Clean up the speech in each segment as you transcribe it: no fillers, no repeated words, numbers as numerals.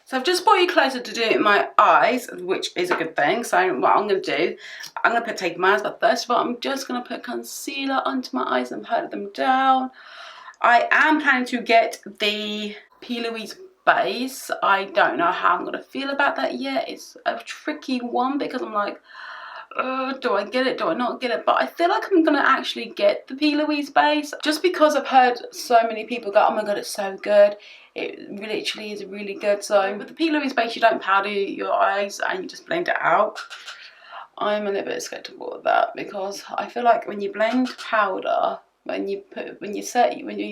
So I've just brought you closer to do my eyes, which is a good thing. So what I'm going to do, I'm going to take my eyes, but first of all, I'm just going to put concealer onto my eyes and pat them down. I am planning to get the P. Louise base. I don't know how I'm going to feel about that yet. It's a tricky one because I'm like, do I get it? Do I not get it? But I feel like I'm going to actually get the P. Louise base just because I've heard so many people go, oh my god, it's so good. It literally is really good. So with the P. Louise base, you don't powder your eyes and you just blend it out. I'm a little bit skeptical of that because I feel like when you blend powder, when you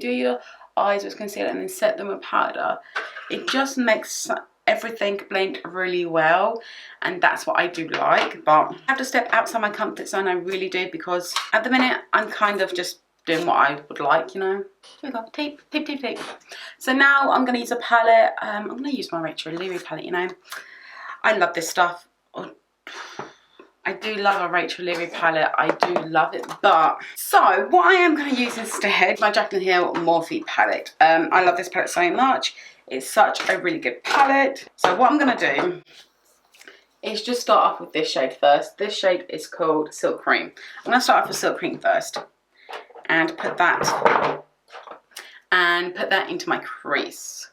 do your eyes with concealer and then set them with powder, it just makes everything blend really well, and that's what I do like. But I have to step outside my comfort zone, I really do, because at the minute I'm kind of just doing what I would like, you know. Here we go, tape. So now I'm going to use a palette. I'm going to use my Rachel Leary palette, you know. I love this stuff. I do love a Rachel Leary palette, I do love it. But so what I am going to use instead, my JACLYN Hill Morphe palette. I love this palette so much. It's such a really good palette. So what I'm going to do is just start off with this shade first. This shade is called Silk Cream. I'm going to start off with Silk Cream first and put that into my crease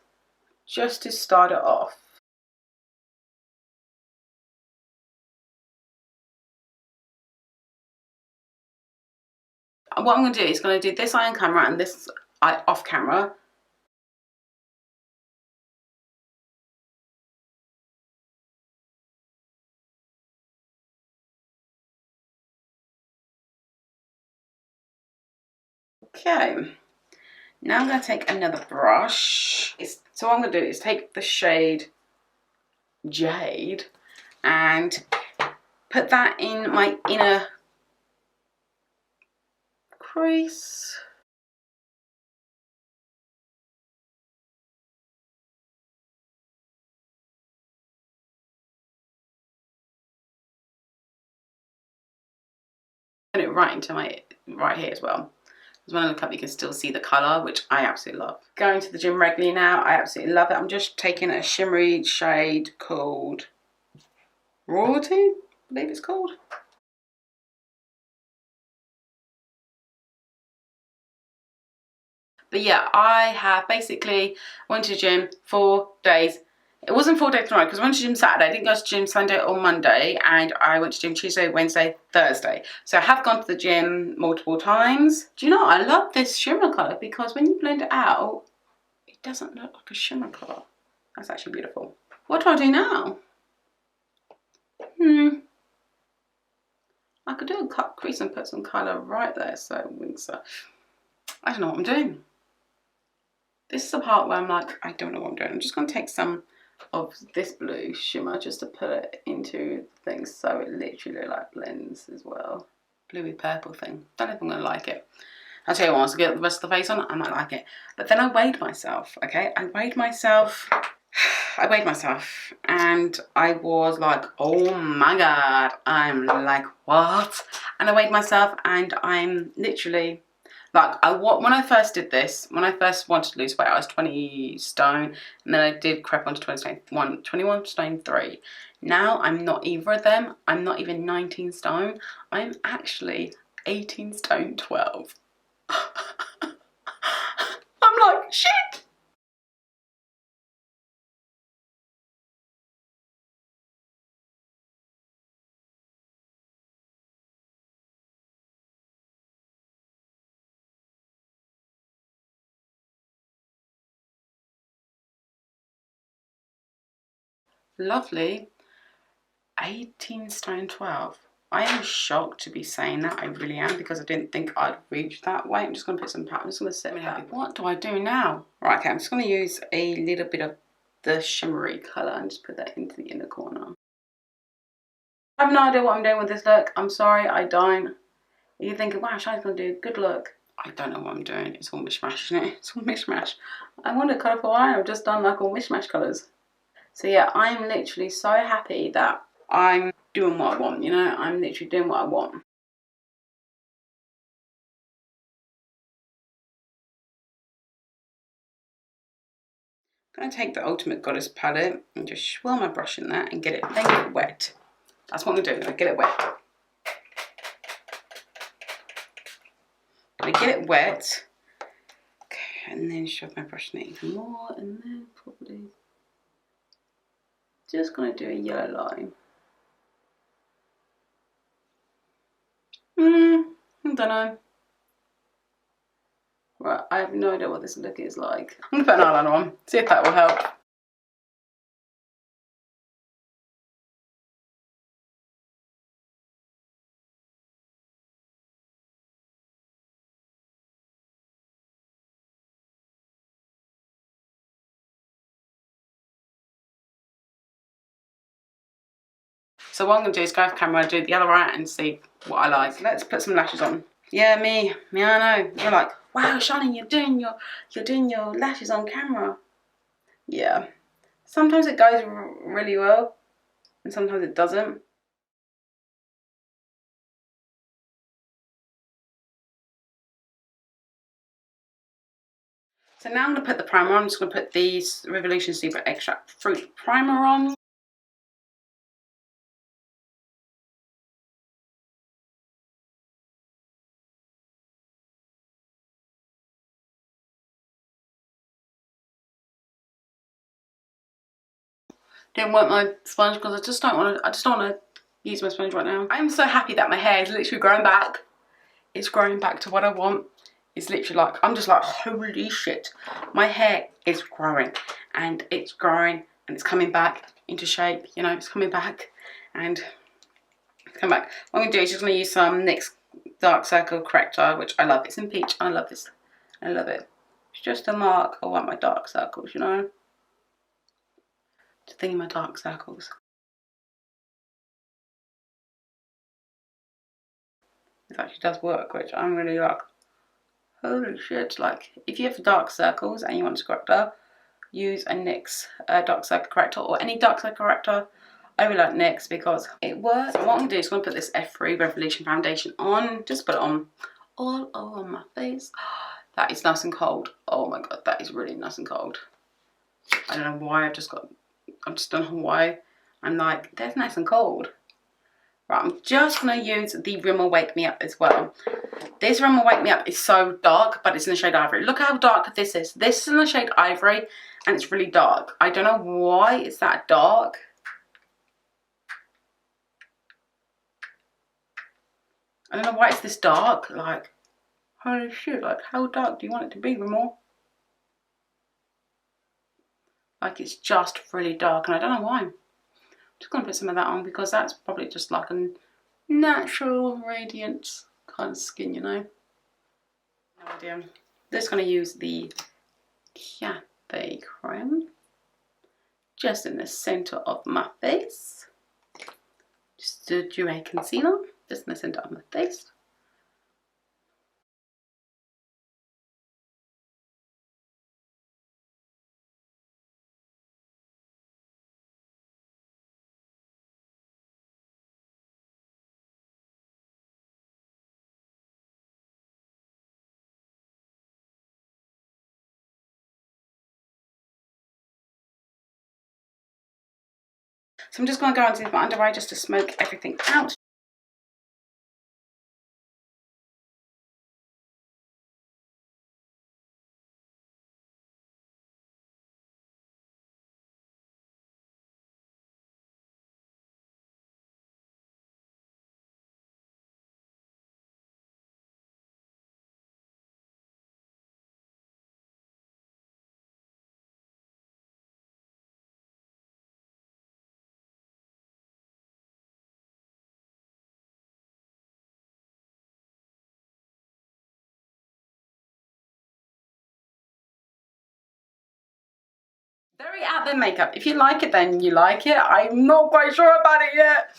just to start it off. What I'm going to do is going to do this eye on camera and this eye off camera. Okay, now I'm going to take another brush. So what I'm going to do is take the shade Jade and put that in my inner crease. Put it right into my right here as well. Because when I look up, you can still see the colour, which I absolutely love. Going to the gym regularly now, I absolutely love it. I'm just taking a shimmery shade called Royalty, I believe it's called. But yeah, I have basically went to the gym 4 days. It wasn't 4 days tomorrow because I went to the gym Saturday. I didn't go to the gym Sunday or Monday, and I went to the gym Tuesday, Wednesday, Thursday. So I have gone to the gym multiple times. Do you know, I love this shimmer colour because when you blend it out, it doesn't look like a shimmer colour. That's actually beautiful. What do I do now? I could do a cut crease and put some colour right there, so I don't know what I'm doing. This is the part where I'm like, I don't know what I'm doing. I'm just going to take some of this blue shimmer just to put it into things so it literally like blends as well. Bluey purple thing. Don't know if I'm going to like it. I'll tell you what, once I get the rest of the face on, I might like it. But then I weighed myself, okay? I weighed myself and I was like, oh my god. I'm like, what? And I weighed myself and I'm literally... Like, when I first did this, when I first wanted to lose weight, I was 20 stone, and then I did creep onto 21 stone 3. Now, I'm not either of them. I'm not even 19 stone. I'm actually 18 stone 12. I'm like, shit! Lovely. 18 stone 12. I am shocked to be saying that. I really am, because I didn't think I'd reach that weight. I'm just going to put some powder. I'm just going to set me happy. What do I do now? Right, okay, I'm just going to use a little bit of the shimmery colour and just put that into the inner corner. I have no idea what I'm doing with this look. I'm sorry, I don't. You're thinking, wow, Charlene's going to do a good look. I don't know what I'm doing. It's all mishmash, isn't it? It's all mishmash. I want a colourful eye. I've just done like all mishmash colours. So yeah, I'm literally so happy that I'm doing what I want, you know? I'm literally doing what I want. I'm going to take the Ultimate Goddess palette and just swirl my brush in that and get it wet. That's what I'm going to do. Get it wet. I'm going to get it wet. Okay, and then shove my brush in it even more, and then probably just going to do a yellow line. I don't know. Right, I have no idea what this look is like. I'm going to put an eyeliner on, see if that will help. So what I'm going to do is go off camera, do the other eye and see what I like. Let's put some lashes on. Yeah, me, I know. You're like, wow, Charleane, you're doing your lashes on camera. Yeah. Sometimes it goes really well, and sometimes it doesn't. So now I'm going to put the primer on. I'm just going to put the Revolution Secret Extract Fruit Primer on. Didn't want my sponge because I just don't want to use my sponge right now. I'm so happy that my hair is literally growing back. It's growing back to what I want. It's literally like, I'm just like, holy shit. My hair is growing and it's growing and it's coming back into shape. You know, it's coming back and it's coming back. What I'm going to do is just going to use some NYX Dark Circle Corrector, which I love. It's in peach. I love this. I love it. It's just a mark. I want my dark circles, you know. Just thinking my dark circles. It actually does work, which I'm really like, holy shit. Like, if you have dark circles and you want to corrector, use a NYX dark circle corrector or any dark circle corrector. I really like NYX because it works. So what I'm going to do is I'm going to put this F3 Revolution foundation on. Just put it on all over my face. That is nice and cold. Oh my god, that is really nice and cold. I don't know why I just don't know why. I'm like, that's nice and cold. Right, I'm just going to use the Rimmel Wake Me Up as well. This Rimmel Wake Me Up is so dark, but it's in the shade Ivory. Look how dark this is. This is in the shade Ivory, and it's really dark. I don't know why it's that dark. I don't know why it's this dark. Like, holy shit, like, how dark do you want it to be, Rimmel? Like, it's just really dark, and I don't know why. I'm just going to put some of that on because that's probably just like a natural, radiant kind of skin, you know? No idea. I'm just going to use the Cafe Creme just in the centre of my face. Just to do a concealer, just in the centre of my face. So I'm just going to go into my under eye just to smoke everything out. Very out there makeup. If you like it, then you like it. I'm not quite sure about it yet.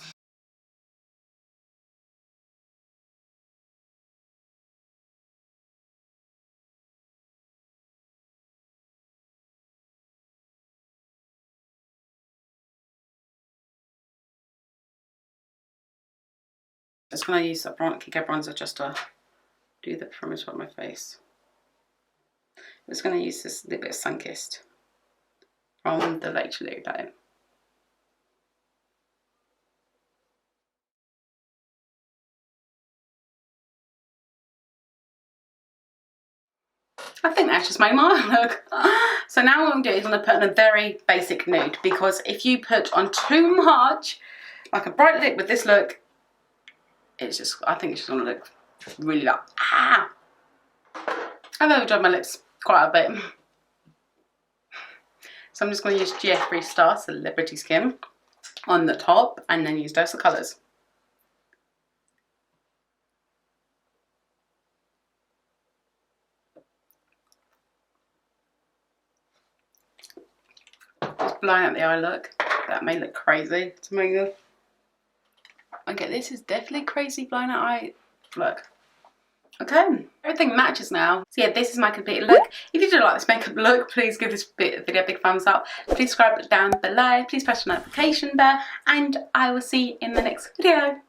Just going to use a Kiko bronzer just to do the perimeter of my face. I'm just going to use this little bit of Sunkissed. from the Leary palette. I think that's just made my look. So now what I'm doing is I'm going to put on a very basic nude, because if you put on too much, like a bright lip with this look, it's just, I think it's just going to look really like, ah! I've overdone my lips quite a bit. So I'm just going to use Jeffree Star Celebrity Skin on the top and then use those colours. Just blowing out the eye look. That may look crazy to me. Okay, this is definitely crazy blowing out eye look. Okay, everything matches now. So yeah, this is my completed look. If you do like this makeup look, please give this video a big thumbs up. Please subscribe down below. Please press the notification bell, and I will see you in the next video.